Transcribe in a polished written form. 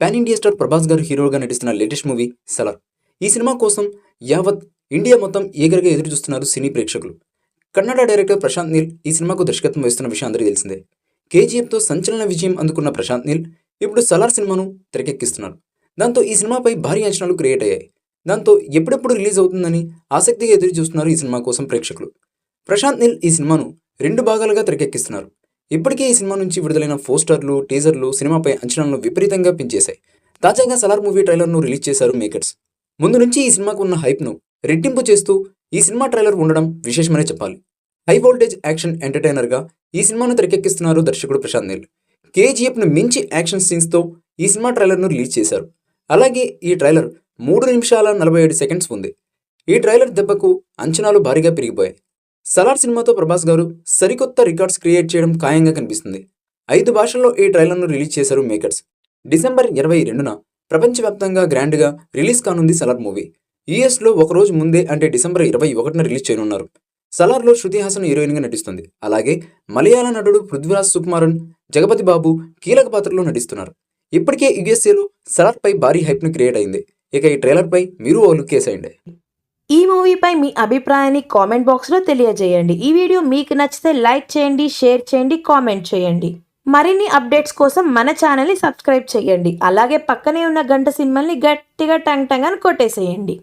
Pan India star Prabhas గారు హీరోగా నటిస్తున్న లేటెస్ట్ మూవీ సలార్. ఈ సినిమా కోసం యావత్ ఇండియా మొత్తం ఈగర్గా ఎదురు చూస్తున్నారు సినీ ప్రేక్షకులు. కన్నడ డైరెక్టర్ ప్రశాంత్ నీల్ ఈ సినిమాకు దర్శకత్వం వహిస్తున్న విషయం అందరికీ తెలిసిందే. కేజీఎఫ్తో సంచలన విజయం అందుకున్న ప్రశాంత్ నీల్ ఇప్పుడు సలార్ సినిమాను తెరకెక్కిస్తున్నారు. దాంతో ఈ సినిమాపై భారీ అంచనాలు క్రియేట్ అయ్యాయి. దాంతో ఎప్పుడెప్పుడు రిలీజ్ అవుతుందని ఆసక్తిగా ఎదురు చూస్తున్నారు ఈ సినిమా కోసం ప్రేక్షకులు. ప్రశాంత్ నీల్ ఈ సినిమాను 2 భాగాలుగా తెరకెక్కిస్తున్నారు. ఇప్పటికే ఈ సినిమా నుంచి విడుదలైన పోస్టర్లు, టీజర్లు సినిమాపై అంచనాలను విపరీతంగా పెంచేశాయి. తాజాగా సలార్ మూవీ ట్రైలర్ను రిలీజ్ చేశారు మేకర్స్. ముందు నుంచి ఈ సినిమాకు ఉన్న హైప్ను రెట్టింపు చేస్తూ ఈ సినిమా ట్రైలర్ ఉండడం విశేషమనే చెప్పాలి. హై వోల్టేజ్ యాక్షన్ ఎంటర్టైనర్గా ఈ సినిమాను తెరకెక్కిస్తున్నారు దర్శకుడు ప్రశాంత్ నీల్. కేజీఎఫ్ను మించి యాక్షన్ సీన్స్తో ఈ సినిమా ట్రైలర్ను రిలీజ్ చేశారు. అలాగే ఈ ట్రైలర్ 3 నిమిషాల 47 సెకండ్స్ ఉంది. ఈ ట్రైలర్ దెబ్బకు అంచనాలు భారీగా పెరిగిపోయాయి. సలార్ సినిమాతో ప్రభాస్ గారు సరికొత్త రికార్డ్స్ క్రియేట్ చేయడం ఖాయంగా కనిపిస్తుంది. 5 భాషల్లో ఈ ట్రైలర్ను రిలీజ్ చేశారు మేకర్స్. డిసెంబర్ 22న ప్రపంచవ్యాప్తంగా గ్రాండ్గా రిలీజ్ కానుంది సలార్ మూవీ. యూఎస్లో ఒకరోజు ముందే అంటే డిసెంబర్ 21న రిలీజ్ చేయనున్నారు. సలార్లో శృతి హాసన్ హీరోయిన్గా నటిస్తుంది. అలాగే మలయాళ నటుడు పృథ్వీరాజ్ సుకుమారన్, జగపతి బాబు కీలక పాత్రలో నటిస్తున్నారు. ఇప్పటికే యూఎస్ఏలో సలార్పై భారీ హైప్ను క్రియేట్ అయింది. ఇక ఈ ట్రైలర్పై మీరు ఓ లుక్ వేసేయండి. ఈ మూవీపై మీ అభిప్రాయాన్ని కామెంట్ బాక్స్లో తెలియజేయండి. ఈ వీడియో మీకు నచ్చితే లైక్ చేయండి, షేర్ చేయండి, కామెంట్ చేయండి. మరిన్ని అప్డేట్స్ కోసం మన ఛానల్ని సబ్స్క్రైబ్ చేయండి. అలాగే పక్కనే ఉన్న గంట సింబల్ని గట్టిగా టంగ్ టంగ్ అని కొట్టేసేయండి.